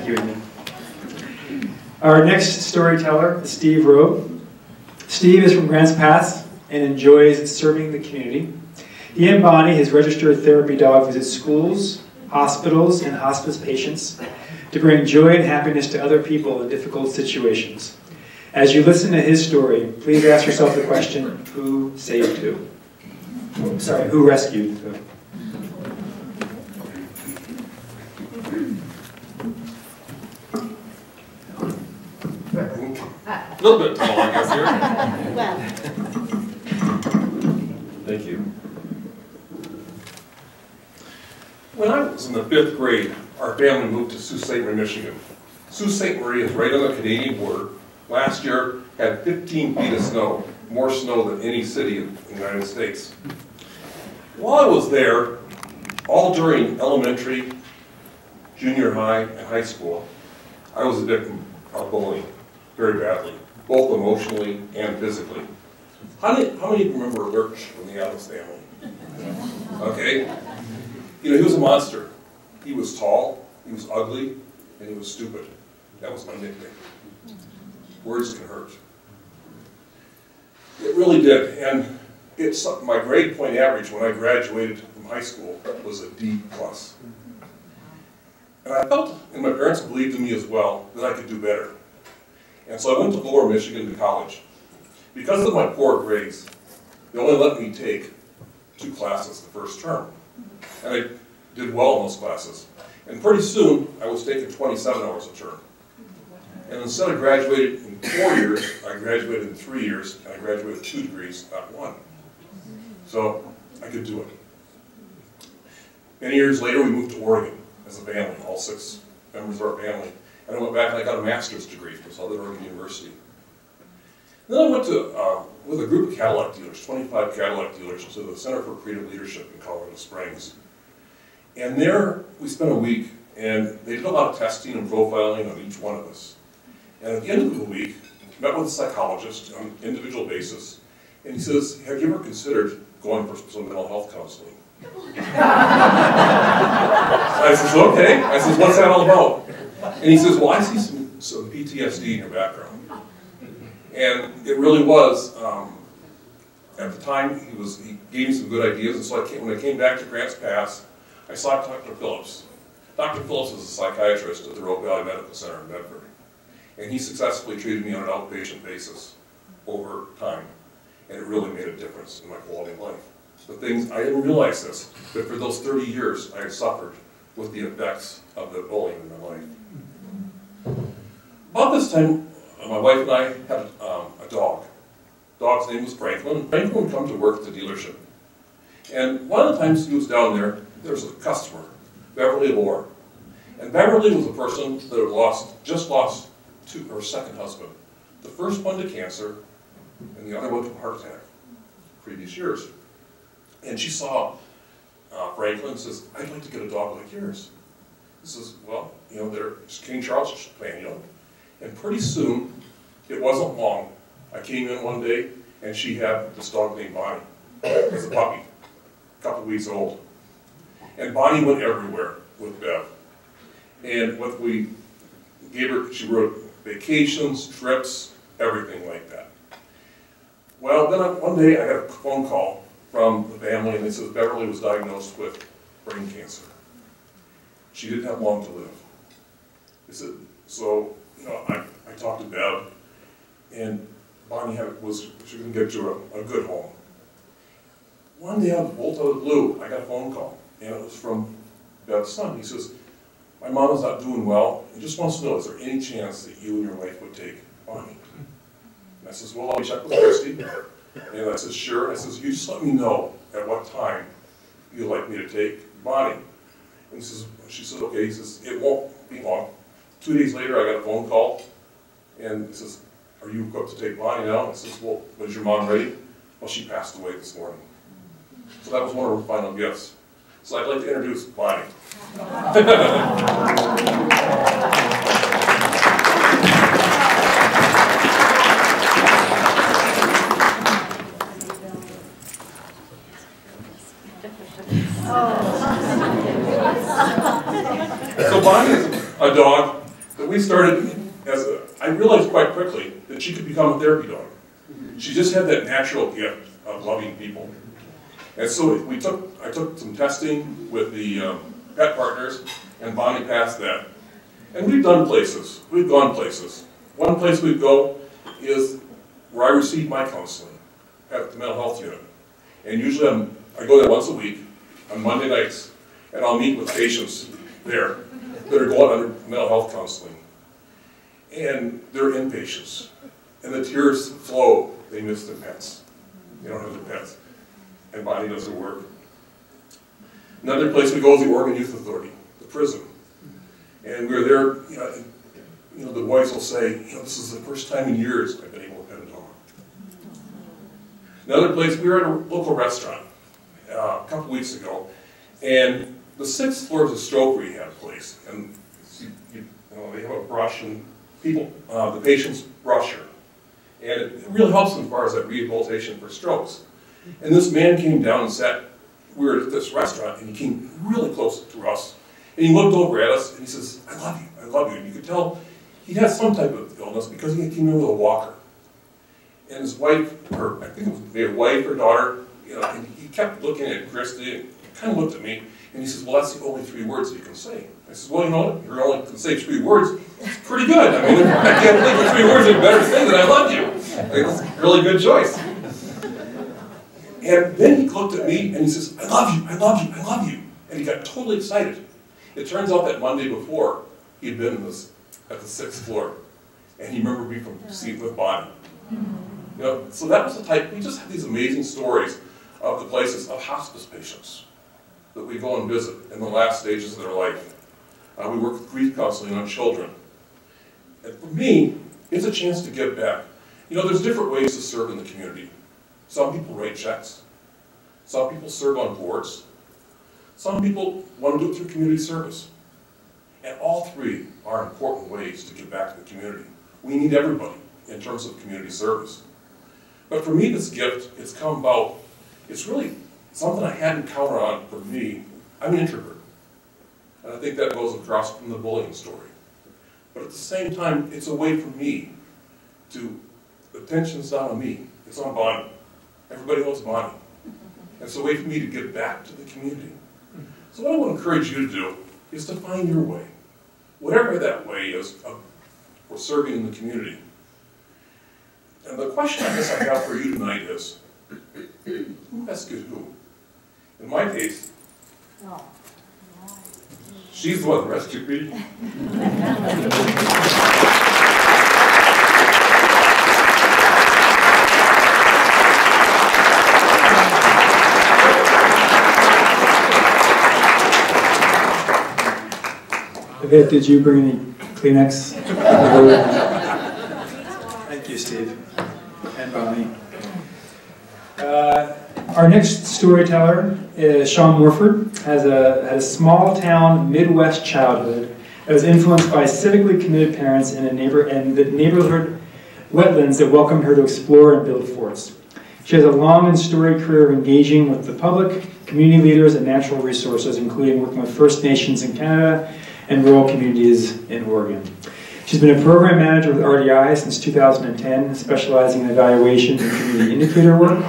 Thank you, Amy. Our next storyteller is Steve Rowe. Steve is from Grants Pass and enjoys serving the community. He and Bonnie, his registered therapy dog, visit schools, hospitals, and hospice patients to bring joy and happiness to other people in difficult situations. As you listen to his story, please ask yourself the question, who saved who? Sorry, who rescued who? A little bit tall, I guess, here. Well. Thank you. When I was in the 5th grade, our family moved to Sault Ste. Marie, Michigan. Sault Ste. Marie is right on the Canadian border. Last year had 15 feet of snow, more snow than any city in the United States. While I was there, all during elementary, junior high, and high school, I was a victim of bullying very badly, both emotionally and physically. How many of you remember Lurch from the Addams Family? Okay? You know, he was a monster. He was tall, he was ugly, and he was stupid. That was my nickname. Words can hurt. It really did. And my grade point average when I graduated from high school was a D+. And I felt, and my parents believed in me as well, that I could do better. And so I went to Lower Michigan to college. Because of my poor grades, they only let me take 2 classes the first term. And I did well in those classes. And pretty soon, I was taking 27 hours a term. And instead of graduating in 4 years, I graduated in 3 years, and I graduated with 2 degrees, not 1. So I could do it. Many years later, we moved to Oregon as a family, all 6 members of our family. And I went back and I got a master's degree from Southern Oregon University. Then I went to, with a group of Cadillac dealers, 25 Cadillac dealers, to the Center for Creative Leadership in Colorado Springs. And there, we spent a week, and they did a lot of testing and profiling on each one of us. And at the end of the week, I met with a psychologist on an individual basis, and he says, have you ever considered going for some mental health counseling? I says, okay. I says, what's that all about? And he says, well, I see some PTSD in your background. And it really was, at the time, he gave me some good ideas, and so when I came back to Grants Pass, I saw Dr. Phillips. Dr. Phillips is a psychiatrist at the Rogue Valley Medical Center in Medford. And he successfully treated me on an outpatient basis over time. And it really made a difference in my quality of life. The things, I didn't realize this, but for those 30 years, I had suffered with the effects of the bullying in my life. About this time, my wife and I had a dog. The dog's name was Franklin. Franklin would come to work at the dealership. And one of the times he was down there, there was a customer, Beverly Lohr. And Beverly was a person that had just lost her second husband. The first one to cancer, and the other one to a heart attack, previous years. And she saw Franklin and says, I'd like to get a dog like yours. He says, well, you know, there's King Charles Spaniel. And pretty soon, it wasn't long, I came in one day, and she had this dog named Bonnie, as a puppy, a couple weeks old. And Bonnie went everywhere with Bev. And what we gave her, she wrote vacations, trips, everything like that. Well, then one day I got a phone call from the family, and they said Beverly was diagnosed with brain cancer. She didn't have long to live. They said, so, you know, I talked to Bev, and Bonnie she was going to get to a good home. One day, out of the blue, I got a phone call, and it was from Bev's son. He says, my mom is not doing well, and just wants to know, is there any chance that you and your wife would take Bonnie? And I says, well, I'll check with Christy. And I says, sure. I says, you just let me know at what time you'd like me to take Bonnie. And she says, okay. He says, it won't be long. 2 days later, I got a phone call, and he says, are you equipped to take Bonnie now? I says, well, was your mom ready? Well, she passed away this morning. So that was one of her final gifts. So I'd like to introduce Bonnie. So Bonnie is a dog we started, I realized quite quickly that she could become a therapy dog. She just had that natural gift of loving people. And so I took some testing with the pet partners, and Bonnie passed that. And we've gone places. One place we go is where I receive my counseling at the mental health unit. And usually I go there once a week on Monday nights, and I'll meet with patients there that are going under mental health counseling. And they're inpatients. And the tears flow. They miss their pets. They don't have their pets. And Bonnie does her work. Another place we go is the Oregon Youth Authority, the prison. And we're there, the boys will say, this is the first time in years I've been able to pet a dog. Another place, we were at a local restaurant a couple weeks ago, and the 6th floor is a stroke rehab place. And they have a brush, and the patients brush her. And it really helps them as far as that rehabilitation for strokes. And this man came down and sat, we were at this restaurant, and he came really close to us. And he looked over at us, and he says, I love you, I love you. And you could tell he had some type of illness because he came in with a walker. And his wife, I think it was their wife or daughter, and he kept looking at Christy, and kind of looked at me, and he says, well, that's the only 3 words that you can say. I said, well, you know what, you only can say 3 words. It's pretty good. I mean, I can't think of 3 words are better to say than I love you. It's a really good choice. And then he looked at me and he says, I love you, I love you, I love you. And he got totally excited. It turns out that Monday before, he had been at the 6th floor. And he remembered me from seeing with Bonnie. So that was the type, we just have these amazing stories of the places of hospice patients that we go and visit in the last stages of their life. We work with grief counseling on children. And for me, it's a chance to give back. There's different ways to serve in the community. Some people write checks. Some people serve on boards. Some people want to do it through community service. And all 3 are important ways to give back to the community. We need everybody in terms of community service. But for me, this gift, it's come about, it's really something I hadn't counted on for me. I'm an introvert. And I think that goes across from the bullying story. But at the same time, it's a way for me to, the attention's not on me, it's on Bonnie. Everybody loves Bonnie. And it's a way for me to give back to the community. So what I want to encourage you to do is to find your way. Whatever that way is for serving in the community. And the question I guess I have for you tonight is, who rescued who? In my case, she's the one that rescued me. Yvette, did you bring any Kleenex? Thank you, Steve. And Bonnie. Our next storyteller is Sean Morford. Had a small town Midwest childhood that was influenced by civically committed parents and the neighborhood wetlands that welcomed her to explore and build forts. She has a long and storied career of engaging with the public, community leaders, and natural resources, including working with First Nations in Canada and rural communities in Oregon. She's been a program manager with RDI since 2010, specializing in evaluation and community indicator work.